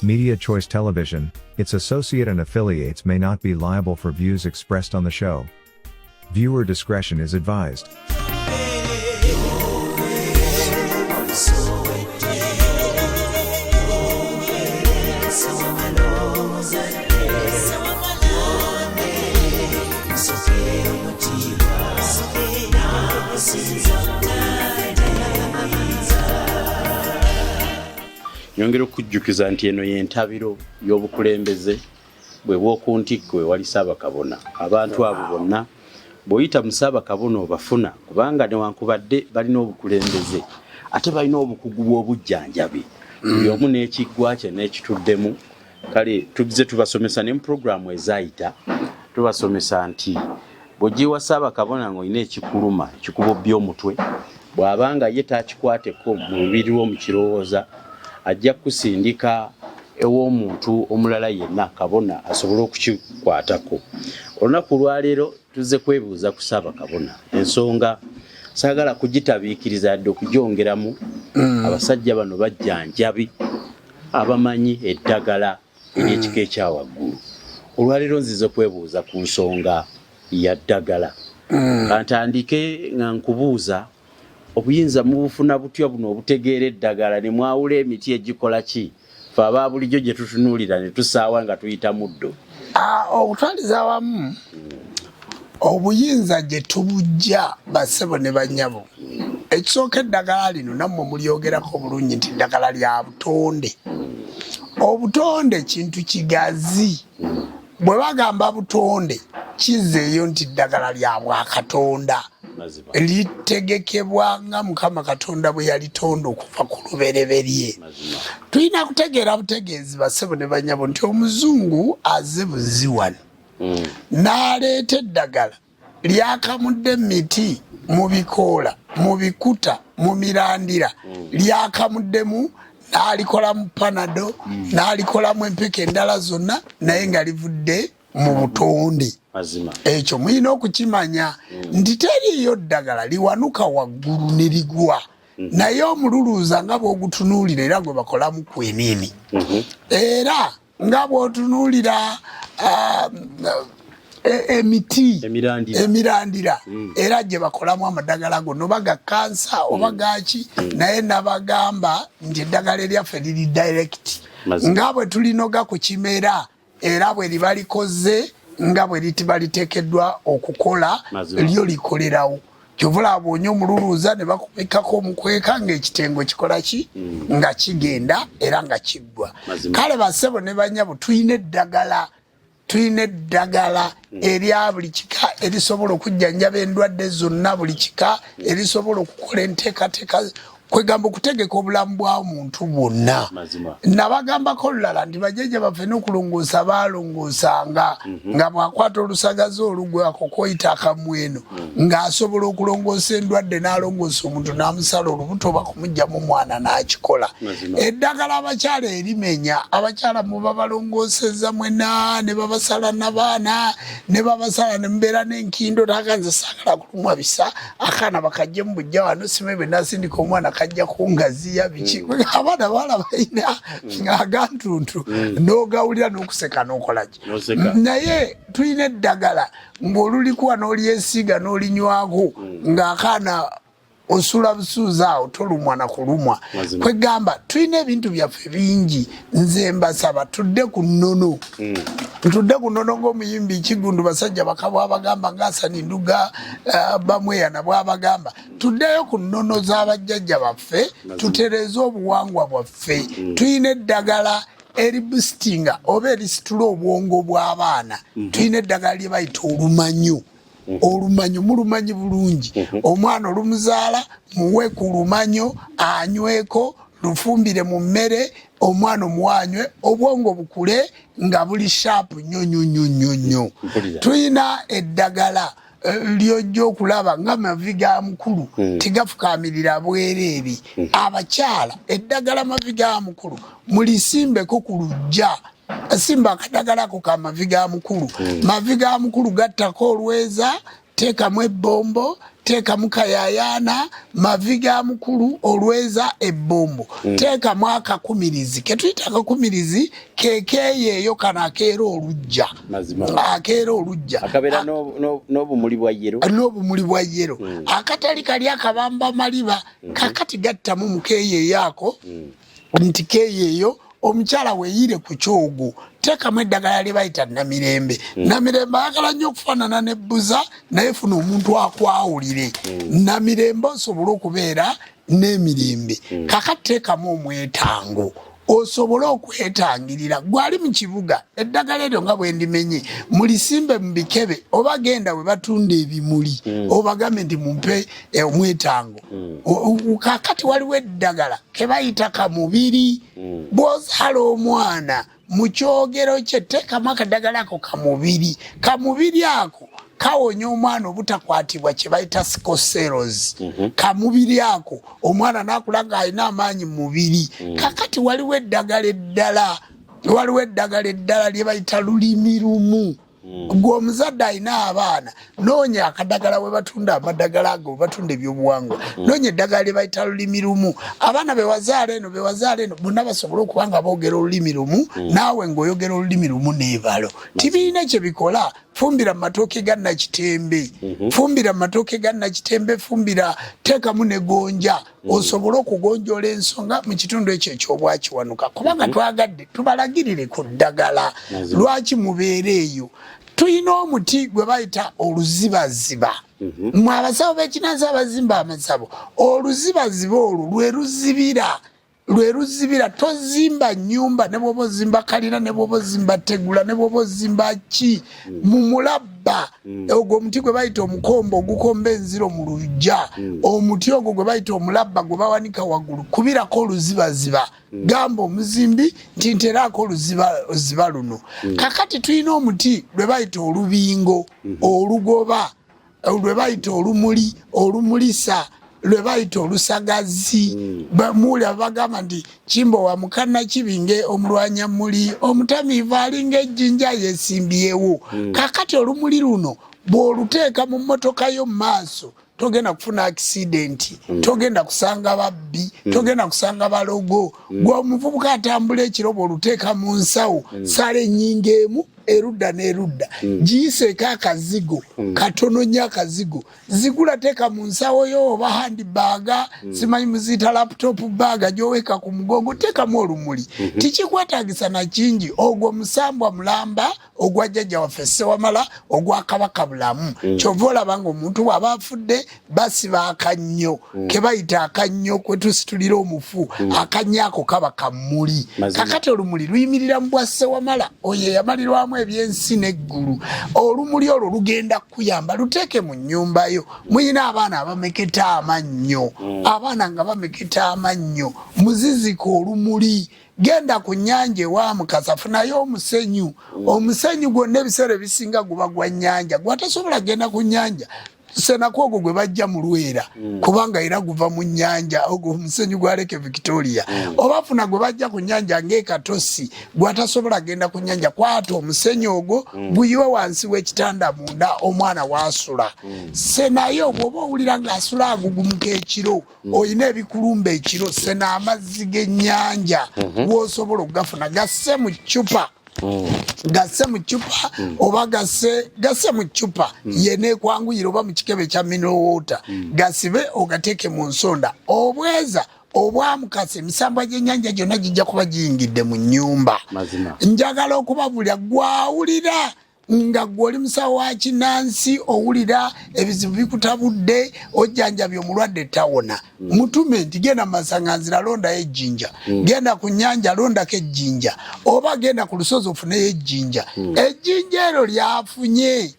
Media Choice Television, its associate and affiliates may not be liable for views expressed on the show. Viewer discretion is advised. Nyongera okujjukiza nti eno y'entabiro y'obukulembeze bwe bw'okuntikko ewali Ssaabakabona. Abantu abo bonna bw'oyita mu Ssaabakabona obafuna kubanga newankubadde balina obukulembeze ate balina obukugu bw'obujjanjabi. Buli omu n'ekiggwa kye n'ekituddemu. Kale tuzze tubasomesa ne mu puroguramu ezaayita tubasomesa nti bw'ogiwa Ssaabakabona ng'olina ekikuluma ekikubo by'omutwe bw'abanga ye taakikwateko mu lubiri lwo mu kirowooza ajja kusindika ew'omuntu omulala yenna kabona asobole okukikwatako. Olunaku lwaleero tuzze kwebuuza ku Ssaabakabona ensonga saagala kugitabiikiriza yadde okugyongeramu. Abasajja bano bajjanjabi abamanyi eddagala ery'ekika ekyawaggulu. Olwaleero nzize kwebuuza ku nsonga ya ddagala. Kantandike nga nkubuuza obuyinza mubufuna butya buno obutegeera eddagala ne mwawula emiti egikola ki fe aba bulijjo gye tutunuulira ne tusaawa nga tuyita muddo. Okutwaliza wamu obuyinza gye tubujja bassebo ne bannyabo. Ekisooka eddagala lino nammwe mulyogerako bulungi nti eddagala lya butonde. Obutonde kintu kigazi. Bwe bagamba butonde kizeeyo nti eddagala lya bwakatonda. Litegekebwa nga Mukama Katonda bwe yalitonda okuva ku lubereberye. Tulina kutegeera butegeezi bassebo ne bannyabo nti omuzungu azze buziwani n'aleeta eddagala lyakamudde emiti mu bikoola mu bikuta mu mirandira lyakamuddemu n'alikolamu panado n'alikolamu empeke endala zonna naye nga livudde mu butonde. Ekyo muyina okukimanya nti teriiyo ddagala liwanuka waggulu ne ligwa naye omululuuza nga bw'ogutunuulira era gwe bakolamu kwenini era nga bw'otunuulira emiti emirandira era gye bakolamu amadagala gonna oba ga kansa oba gaki naye nabagamba nti eddagala eryaffe liri direct nga bwe tulinoga ku kimera era bwe liba likoze nga bwe litiba liteekeddwa okukola lyo likolerawo. Kyovula bw'onya omululuuza ne bakubikako omukweka ng'ekitengo kikola ki nga kigenda era nga kiggwa. Kale bassebo ne bannyabo tulina eddagala erya buli kika erisobola okujjanjaba endwadde zonna buli kika erisobola okukola enteekateeka kwegamba okutegeka obulamu bw'omuntu bwonna. Nabagambako olulala nti bajjajja baffe n'okulongoosa baalongoosanga nga bw'akwata olusagazi olugwako koyita akamweno ng'asobola okulongoosa endwadde n'alongoosa omuntu n'amusala olubuto oba kumugyamu omwana n'akikola. Eddagala abakyala erimenya abakyala muba balongoosezza mwena ne babasala n'abaana ne babasala ne mubeera n'enkindo taganze saagala kulumwa bisa akaana bakajje mu bujja wano simebe nasindika omwana kajja kungaziya biki abaana bala balina ng'agantuntu n'ogawulira n'okuseka n'okolaki naye tulina eddagala ng'olulikuwa n'olyesiiga n'olinywako ng'akaana osula busuuza awo tolumwa na kulumwa. Kwegamba tulina ebintu byaffe bingi. Nze mbasaba tudde ku nnono ng'omuyimbi Kigundu basajja bakabwa abagamba ng'Asani Nduga bamweyana bw'abagamba tuddeyo ku nnono z'abajjajja baffe tutereeze obuwangwa bwaffe. Tulina eddagala eribustinga oba erisitula obwongo bw'abaana. Tulina eddagala lye bayita olumanyo. Olumanyo mulumanyi bulungi omwana olumuzaala muwe ku lumanyo anyweko lufumbire mu mmere omwana omuwanywe obwongo bukule nga buli sharp nnyo. Tulina eddagala lyojja okulaba nga mavi ga mukulu tigafukaamirira bwereere. Abakyala eddagala mavi ga mukulu mulisimbeko ku lujja. Simba akadagalako ka mavi ga mukulu. Mavi ga mukulu gattako olweza teekamu ebbombo teeka mukayayana maviga mukulu olweza ebbombo teeka mwaka kumirizi ketuyita akakumirizi kekeyeyo kana akeera olujja akeera olujja akabeera n'obumuli bwa yero akatali kali akabamba maliba kakati gattamu mukeyeyo ako nti keyeyo omukyala weeyire ku kyogo teekamu eddagala lye bayita namirembe namirembe ayagala nnyo okufaanana nebbuza naye funa omuntu akwawulire namirembe osobole okubeera n'emirembe kakati teekamu omwetango osobole okwetangirira gwali mu kibuga eddagala eryo nga bwe ndimenye mulisimbe mu bikebe oba genda we batunda ebimuli obagambe nti mumpe omwetango kakati waliwo eddagala ke bayita kamubiri bw'ozaala omwana mu kyogero kye teekamu akaddagala ako kamubiri ako kawonya omwana obutakwatibwa kye bayita sikoseros kamubiri ako omwana nakula ng'alina amaanyi mu mubiri kakati waliwo eddagala eddala lye bayita lulimi lumu gw'omuzadde alina abaana noonya akaddagala we batunda amaddagala ago batunda ebyobuwangwa noonya eddagala lye bayita lulimi lumu abaana bewazaala eno bonna basobole okuba nga boogera olulimi lumu naawe ng'oyogera olulimi lumu n'ebalo tibirina kye bikola fumbira matooke ga nakitembe fumbira teekamu ne gonja osobole okugonjoola ensonga mu kitundu ekyo ekyobwakiwanuka kubanga twagadde tubalagirire ku ddagala lwaki mubeera eyo tuyina omuti gwe bayita oluzibaziba mwe abasawo b'ekinazi abazimba amasabo oluzibaziba olwo lwe ruzibira tozimba nnyumba ne bw'oba ozimba kalina ne bw'oba ozimba tegula ne bw'oba ozimba ki mu mulabba ogwo omuti gwe bayita omukombo ogukomba enziro mu luggya omuti ogwo gwe bayita omulabba gwe bawanika waggulu kubirako oluzibaziba gamba omuzimbi nti nteraako oluziba luno kakati tulina omuti lwe bayita olubingo olugoba lwe bayita olumuli olumulisa lwe bayita olusagazi bamuula bagamba nti kimbo wa mukanna kibinge omulwanya muli omutamiivu alinga ejjinja yeesimbyewo kakati olumuli luno bw'oluteeka mu mmotoka yo mu maaso togenda kufuna accident togenda kusanga babbi togenda kusanga balogo gw'omuvubuka atambula ekiro bw'oluteeka mu nsawo sala ennyingo emu erudda n'erudda giyiseeko akazigo katono nnyo akazigo zigula teeka mu nsawo yo oba handibaaga simanyi muziyita laptop baaga gy'oweeka ku mugongo teekamu olumuli tikikwetaagisa na kingi ogwo musambwa mulamba ogwa jjajja waffe Ssewamala ogwa Kabaka bulamu kyova olaba ng'omuntu bw'aba afudde basiba akannyo ke bayita akannyo kwe tusitulira omufu akannyo ako kaba kamuli kakati olumuli luyimirira mu bwa Ssewamala oyo yamalirwamu ebyensi n'eggulu olumuli olwo lugenda kuyamba luteeke mu nnyumba yo muyina abaana abameketa amannyo abaana nga bameketa amannyo muzizika olumuli genda ku nnyanja ewamukasa funayo omusenyu gwonna ebiseera ebisinga guba gwa nnyanja gwatasobola genda ku nnyanja senako ogwo gwe bajja mu Lwera kubanga era guva mu nnyanja ogwo omusenyu gwa Lake Victoria obafuna gwe bajja ku nnyanja ng'ekatosi gwatasobola genda ku nnyanja kwata omusenyu ogwo guyiwe wansi w'ekitanda munda omwana wasula senayo bw'oba owulira ng'asula agugumuka ekiro oyina ebikulumba ekiro sena amazzi g'ennyanja w'osobola okugafuna gasse mu ccupa oba gasse mu ccupa yeneekwanguyira oba mu kikebe kya mineral water gasibe ogateeke mu nsonda obweza obwamukasa emisambwa gy'ennyanja gyonna gijja kuba giyingidde mu nnyumba njagala okubabulira gwawulira nga gwoli musawo wa Kinnansi owulira ebizibu bikutabudde ojjanjabye omulwadde tawona mutume nti genda masanganzira londayo ejjinja genda ku nnyanja londako ejjinja oba genda ku lusozi ofuneyo ejjinja ejjinja eryo lyafunye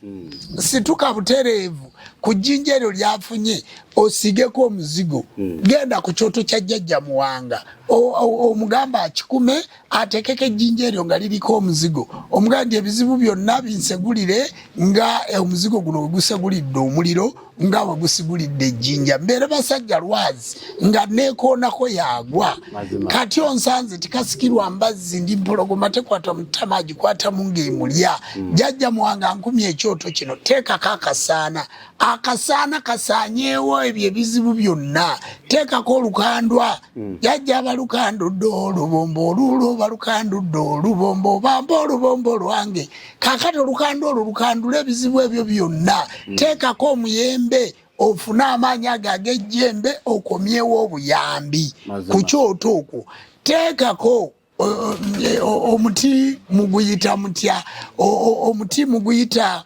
situka butereevu ku jjinja eryo lyafunye osigeko omuzigo genda ku kyoto kya jjajja Muwanga omugamba akikume atekeke ejjinja eryo nga liriko omuzigo omugamba nti ebizibu byonna binsegulire nga omuzigo guno wegusegulidde omuliro nga wegusigulidde ejjinja mbeere basajja lwazi nga nekoonako yagwa kati onsanze tikasikirwa mbazzi ndi mpologoma tekwata mutama agikwata mungeemulya jjajja muwanga nkumi ekyoto kino teekako akasaana kasaanyeewo ebyo ebizibu byonna teekako olukandwa jjajja abalukandudde olubombo oluulo balukandudde olubombo bamba olubombo lwange kakati olukanda olwo lukandula ebizibu ebyo byonna teekako omuyembe ofune amaanyi ago ag'ejjembe okomyewo obuyambi ku kyoto okwo teekako omuti muguyita mutya omuti muguyita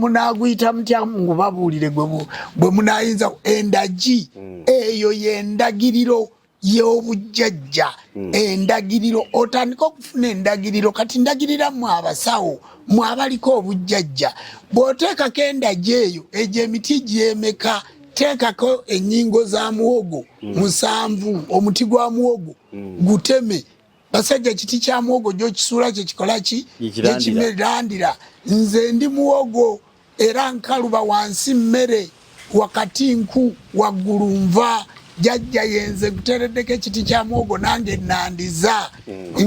munaguyita mutya ngubabuulire bwe munayinza endagi eyo yendagiriro y'obujjajja endagiriro otandika okufuna endagiriro kati ndagirira mu abasawo mu abaliko obujjajja bw'oteekako endagi eyo egyo emiti gyemeka teekako ennyingo za muwogo 7 omuti gwa muwogo guteme basajja kiti kya muwogo gy'okisuula kye kikola ki ekimerandira nze ndi muwogo era nkaluba wansi mmere wakati nku waggulu nva jjajja yenze kutereddeko ekiti kya muwogo nange nandiza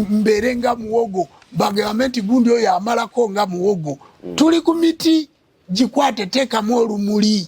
mbeere nga muwogo bagamba nti gundi oyo amalako nga muwogo tuli ku miti gikwate teekamu olumuli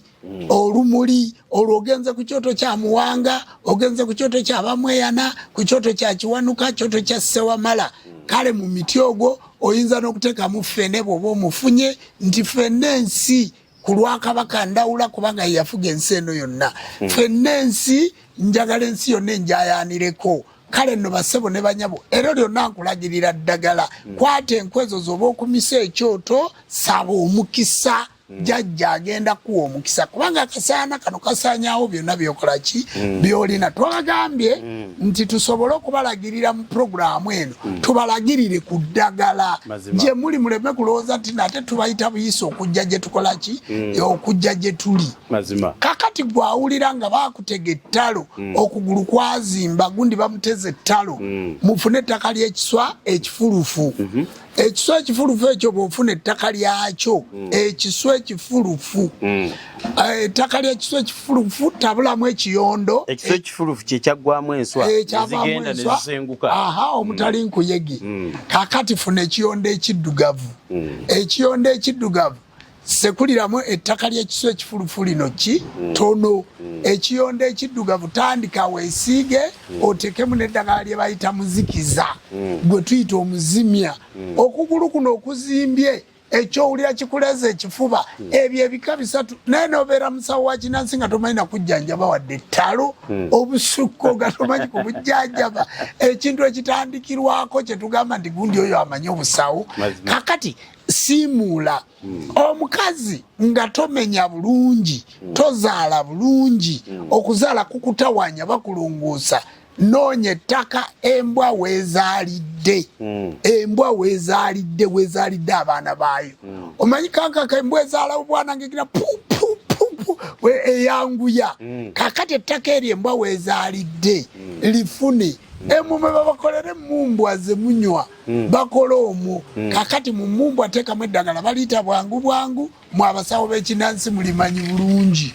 olwo ogenze ku kyoto kya muwanga ogenze ku kyoto kya bamweyana ku kyoto kya kiwanuka kyoto kya ssewamala kale mu miti ogwo oyinza n'okuteekamu ffene bw'oba omufunye nti ffene ensi ku lwakabaka ndawula kubanga yafuga ensi eno yonna ffenna ensi njagala ensi yonna enjayanireko kale nno basebo ne banyabo era lyonna nkulagirira ddagala kwata enkwezo z'oba okumisa ekyoto saba omukisa jjajja agenda kuwa omukisa kubanga akasaana kano kasaanyawo byonna byokola ki byolina twabagambye nti tusobole okubalagirira mu puroguramu eno tubalagirire ku ddagala gye muli muleme kulowooza nti nate tubayita buyisi okujja gye tukola ki okujja gye tuli kakati gwawulira nga baakutega ettalo okugulu kwazimba gundi bamuteze ettalo mufune ettaka ly'ekiswa ekifulufu ekiswa ekifulufu ekyo bw'ofuna ettaka lyakyo ekiswa ekifulufu ettaka ly'ekiswa ekifulufu tabulamu ekiyondo ekiswa ekifulufu kye kyaggwamu enswa ezigenda ne zisenguka omutali nkuyege kakati funa ekiyondo ekiddugavu ekiyondo ekiddugavu sekuliramu ettaka ly'ekiswa ekifulufu lino ki tono ekiyondo ekiddugavu tandika weesiige otekemu n'eddagala lye bayita muzikiza gwe tuyita omuzimya okugulu kuno okuzimbye ekyowulira kikuleza ekifuba ebyo ebika 3 naye nobeera musawo wa Kinnansi nga tomanyi nakujjanjaba wadde ettalo obusukko nga tomanyi kubujjanjaba ekintu ekitandikirwako kye tugamba nti gundi oyo amanyi obusawo kakati simuula omukazi nga tomenya bulungi tozaala bulungi okuzaala kukutawanya bakulunguusa noonya ettaka embwa weezaalidde weezaalidde abaana baayo omanyi kankaka embwa ezaala obwana ngegira eyanguya kakati ettaka eryo embwa weezaalidde lifune emume babakolere mumbwa ze munywa bakola omwo kakati mu mumbwa teekamu eddagala baliyita bwangu bwangu mu abasawo b'Ekinnansi mulimanyi bulungi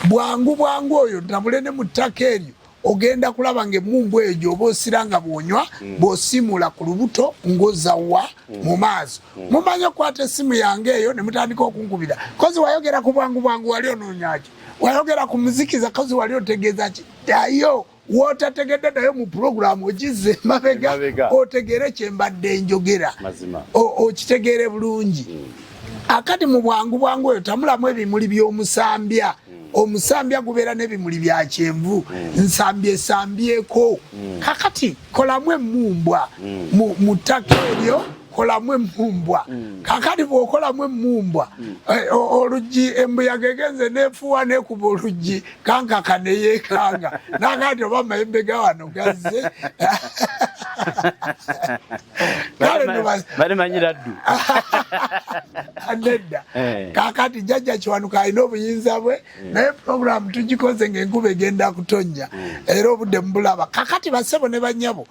bwangu bwangu oyo ntabule ne mu ttaka eryo ogenda kulaba ng'emmumbu eyo gy'oba osiranga bw'onywa bw'osiimula ku lubuto ng'ozawa mu maaso mumanyi okukwata essimu yange eyo ne mutandika okunkubira kozi wayogera ku bwangu bwangu wali onoonyaki wayogera ku muzikiza kozi wali otegeeza ki ayo wootategedde nayo mu puroguramu ogize mabega otegere kye mbadde njogera okitegeere bulungi akati mu bwangu bwangu oyo tamulamu ebimuli by'omusambya omusambya gubeera n'ebimuli bya kyenvu nsambya esambyeko kakati kolamu emmumbwa mu ttaka eryo kolamu emmumbwa kakati bw'okolamu emmumbwa oluggi embuyaga egenze neefuuwa neekuba oluggi kankaka neyeekanga nakati oba amayembe ga wano gazze balimanyira ddu nedda kakati jjajja Kiwanuka alina obuyinza bwe naye puroguramu tugikoze ng'enkuba egenda kutonnya era obudde mubulaba kakati bassebo ne bannyabo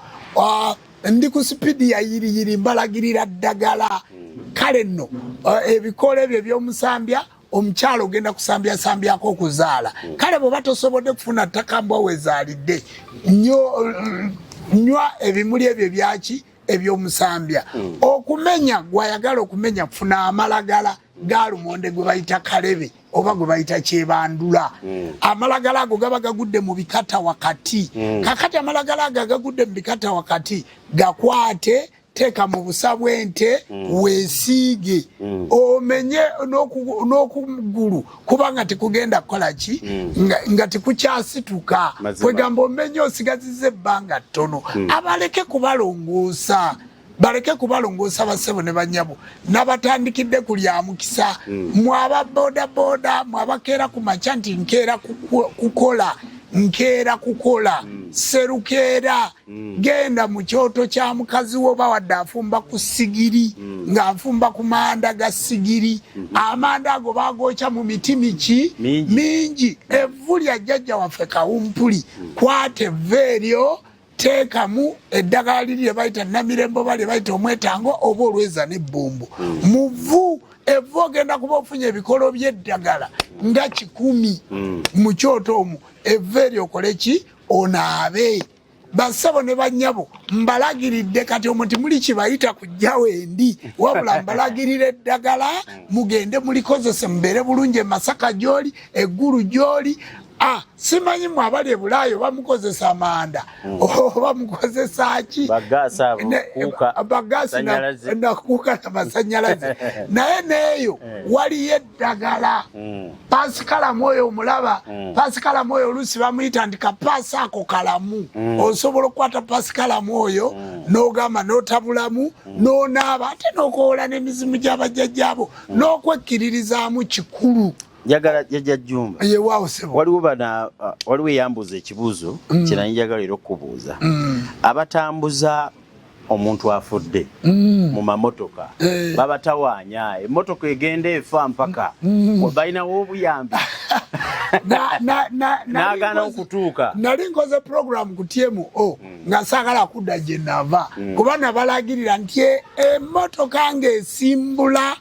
ndi ku sipiidi ya yiriyiri mbalagirira ddagala kale nno ebikolo ebyo eby'omusambya omukyalo ogenda kusambyasambyako okuzaala kale bw'oba tosobodde kufuna ttaka mbwa wezaalidde nywa ebimuli ebyo byaki eby'omusambya okumenya gwayagala okumenya kufuna amalagala ga lumonde gwe bayita kalebe oba gwe bayita kyebandula amalagala ago gaba gagudde mu bikata wakati kakati amalagala ago agagudde mu bikata wakati gakwate teeka mu busa bw'ente weesiige omenye n'okugulu kubanga tekugenda kukola ki nga tekukyasituka kwegamba omenye osigaziza ebbanga ttono abaleke kubalongoosa bassebo ne bannyabo nabatandikidde kulya mukisa mwaba bodaboda mwabakeera ku makya nti nkeera kukola serukeera genda mu kyoto kya mukazi wo bawadde afumba ku sigiri ng'afumba ku manda ga sigiri amanda ago bagokya mu miti mingi evvu lya jjajja waffe Kawumpuli kwata evvu eryo teekamu eddagala liri lye bayita namirembo oba lye bayita omwetango oba olweza n'ebbombo muvu evvu ogenda kuba ofunye ebikolo by'eddagala nga 100 mu kyoto omwo evvu eryo okole ki onaabe bassebo ne bannyabo mbalagiridde kati omuti muli kibayita kujja wendi wabula mbalagirira eddagala mugende mulikozese mubeere bulungi e Masaka gy'oli eggulu gy'oli simanyi mwe abali e Bulaayi oba mukozesa amanda oba mukozesa ki bagaasi nakuuka namasanyalaze naye neeyo waliyo eddagala pasikalamu oyo omulaba pasikalamu oyo oluusi bamuyita nti kapaasi ako kalamu osobola okukwata pasikalamu oyo n'ogamba n'otabulamu n'onaaba ate n'okoola n'emizimu gy'abajjajjaabo n'okwekkiririzaamu kikulu njagala jjajja Jjumba yewaawo sebo waliwo eyambuza ekibuuzo kinani njagala era okubuuza abatambuza omuntu afudde mu mamotoka babatawaanya emmotoka egenda efa mpaka balinawo obuyambi n'agaana okutuuka nali nkoze program ku TMO nga saagala kudda gye nava kuba nabalagirira nti emmotoka ng'esimbula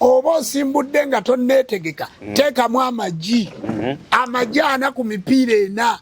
oba osimbudde nga tonneetegeka teekamu amagi ana ku mipiira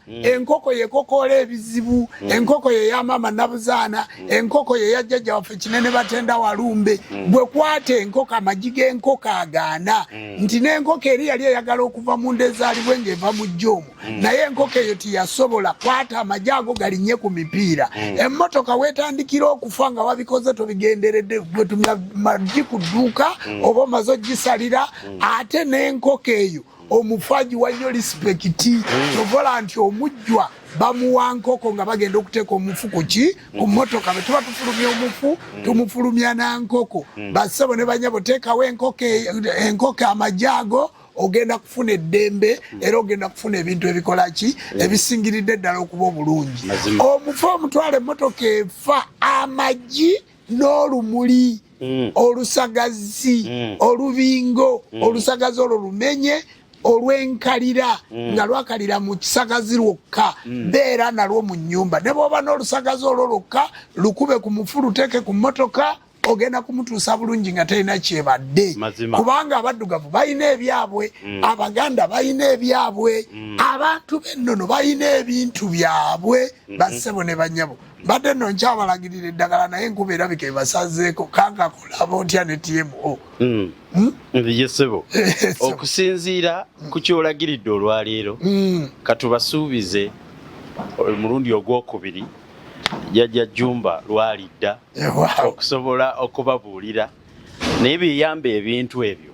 4 enkoko yekokoola ebizibu enkoko ye ya maama Nabuzaana enkoko ye ya jjajja waffe Kinene Batenda Walumbe bwe kwata enkoko amagi g'enkoko agaana nti n'enkoko eri yali eyagala okuva mu nda ezaalibwe ng'eva mu jjoomu naye enkoko eyo tiyasobola kwata amagi ago galinnye ku mipiira emmotoka weetandikira okufa nga wabikoze tobigenderedde gwetumya magi ku dduuka oba omaze ogisalira ate n'enkoko eyo omufaji wanyo lispekiti tovola nti omujjwa bamuwa nkoko nga bagenda okuteeka omufu kuki ku mmotoka bwe tuba tufulumya omufu tumufulumya na nkoko bassebo ne bannyabo teekawo enkoko amajaago ogenda kufuna eddembe era ogenda kufuna ebintu ebikola ki ebisingiridde ddala okuba obulungi omufu omutwala emmotoka efa amagi n'olumuli olusagazi olubingo olusagazi olwo lumenye olw'enkalira nga lwakalira mu kisagazi lwokka beera nalwo mu nnyumba ne bw'oba n'olusagazi olwo lwokka lukube ku mufu luteeke ku mmotoka ogenda kumutuusa bulungi nga talina kyebadde kubanga abaddugavu balina ebyabwe abaganda balina ebyabwe abantu b'ennono balina ebintu byabwe bassebo ne bannyabo badde nno nkyabalagirira eddagala naye enkuba erabika ebasazeeko kankakolaba otya ne TMO yesebo okusinziira ku kyolagiridde olwaleero katubasuubize omulundi ogwokubiri jjajja Jjumba lwalidda okusobola okubabuulira n'ebiyamba ebintu ebyo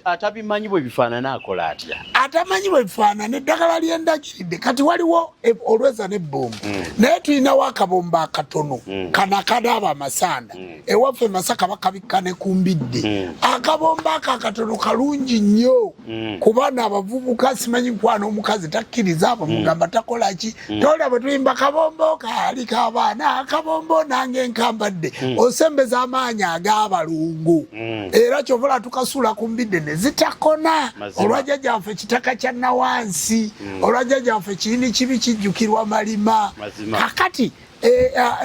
atabimanyi bwe bifaanana akola atya? Atamanyi bwe bifaanana, eddagala lyendagiridde. Kati waliwo olweza n'ebbombo, naye tulinawo akabombo akatono kana kanaaba amasanda. Ewaffe Masaka bakabikka ne ku mbidde. Akabombo ako akatono kalungi nnyo ku baana abavubuka. Simanyi nkwana omukazi takkiriza abo mugamba takola ki. Tolaba bwe tuyimba kabombo kaali k'abaana, akabombo nange nkambadde, osembeza amaanyi ag'abalungu. Era kyovula tukasula ku mbidde ne zitakona. Olwa jjajjaffe kitaka kya nawansi, olwa jjajjaffe kiyini kibi kijjukirwa malima. Kakati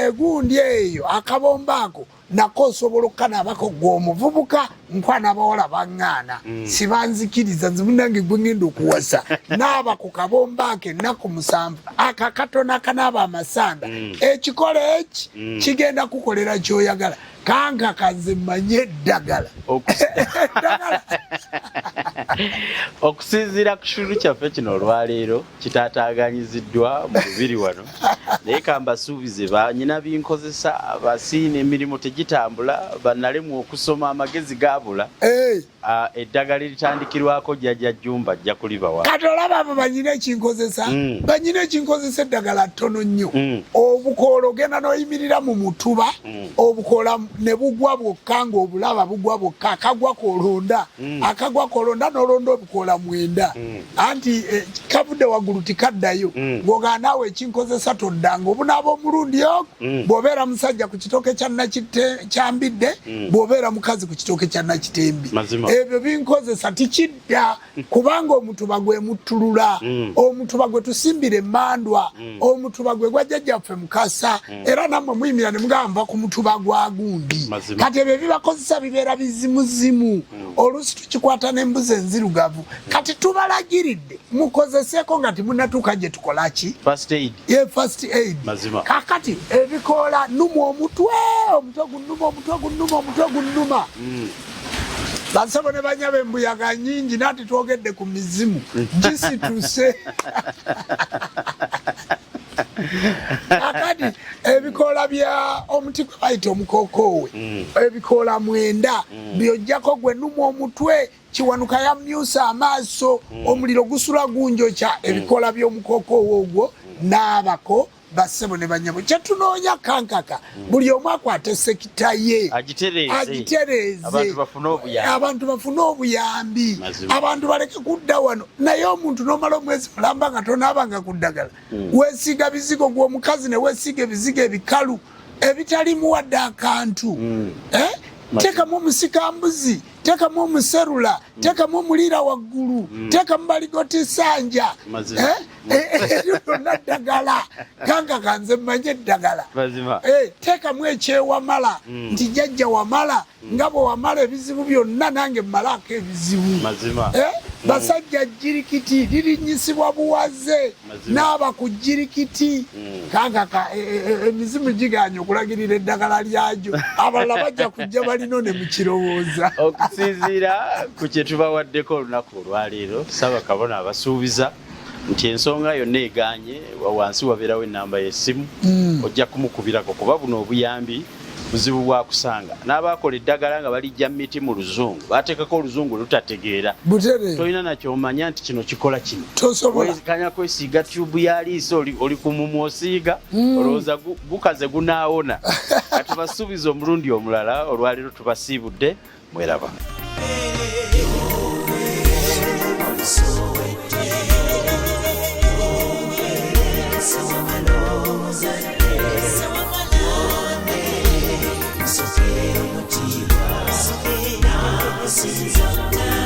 egundi eyo akabombo ako nako osobola okukanaabako gw'omuvubuka nkwana abawala baŋŋaana. Sibanzikiriza nze munnange gwe ŋŋenda okuwasa naaba ku kabombo ako ennaku 7 akakatona akanaaba amasanda. Ekikola eki kigenda kukolera ky'oyagala. Kankaka nze mmanyi eddagala. Okusinziira ku kitundu kyaffe kino olwaleero kitaataaganyiziddwa mu lubiri wano, naye kambasuubize bannyina binkozesa abasiina emirimu tegitambula bannalemwa okusoma amagezi gaabula. Eddagala eritandikirwako jjajja Jjumba ajja kulibawa. Kati olaba abo banyina ekinkozesa, banyina ekinkozesa eddagala ttono nnyo. Obukoola ogenda n'oyimirira mu mutuba, obukoola ne bugwa bwokka ng'obulaba bugwa bwokka, akagwa kolonda, akagwa kolonda n'olonda obukoola 9. Anti kavudde waggulu tikaddayo. Ng'ogaa naawe ekinkozesa toddanga obunaaba omulundi ogwo bw'obeera musajja ku kitooke kya mbidde, bw'obeera mukazi ku kitooke kya nakitembi. Ebyo binkozesa tikidda kubanga omutuba gwe muttulula, omutuba gwe tusimbira emmandwa, omutuba gwe gwa jjajjaffe Mukasa, era nammwe muyimira ne mugamba ku mutuba gwa gundi. Kati ebyo bibakozesa bibeera bizimuzimu, oluusi tukikwata n'embuzi enzirugavu. Kati tubalagiridde mukozeseeko nga timunnatuuka gye tukola ki? First aid. First aid. Kakati ebikoola nnuma omutwe, omutwe gunnuma, omutwe gunnuma, omutwe gunnuma. Bansabo ne banyaba embuyaga nnyingi nati twogedde ku mizimu gisituse. Akati ebikoola bya omuti gwe bayita omukokoowe, ebikoola 9 byojjako gwe nnuma omutwe, kiwanuka yamyusa amaaso, omuliro gusula gunjokya. Ebikoola by'omukokoowe ogwo naabako bassebo ne banyabo. Kyetunoonya kankaka buli omu akwate sekita ye agitereeze, abantu bafune obuyambi, abantu baleke kudda wano. Naye omuntu n'omala omwezi mulamba nga tonaabanga ku ddagala, weesiiga bizigo gw'omukazi ne weesiiga ebizigo ebikalu ebitalimu wadde akantu. Teekamu omusikambuzi, teekamu omuserula, teekamu omuliira waggulu, teekamu baligoti sanja. Lyonna ddagala. Kankaka nze mmanyi eddagala. Teekamu ekyewamala nti jjajja wamala nga bwe wamala ebizibu byonna nange mmalaako ebizibu. Basajja jirikiti lirinyisibwa buwaze n'aba ku jirikiti. Kankaka emizimu giganye okulagirira eddagala lyagyo, abalala bajja kujja balino ne mukirowooza. Okusinziira ku kye tubawaddeko olunaku olwaleero, Ssaabakabona abasuubiza nti ensonga yonna eganye wansi wabeerawo ennamba y'essimu, ojja kumukubirako kuba buno obuyambi buzibu bwa kusanga. N'abaakola eddagala nga balijja miti mu luzungu baateekako oluzungu lutategeera, tolina nakyo omanya nti kino kikola kino. Kanya kwesiiga tyubu ya liiso oli ku mumu osiiga, olowooza gukaze gunaawona. Katubasuubiza omulundi omulala, olwaleero tubasiibudde, mweraba. Ssaako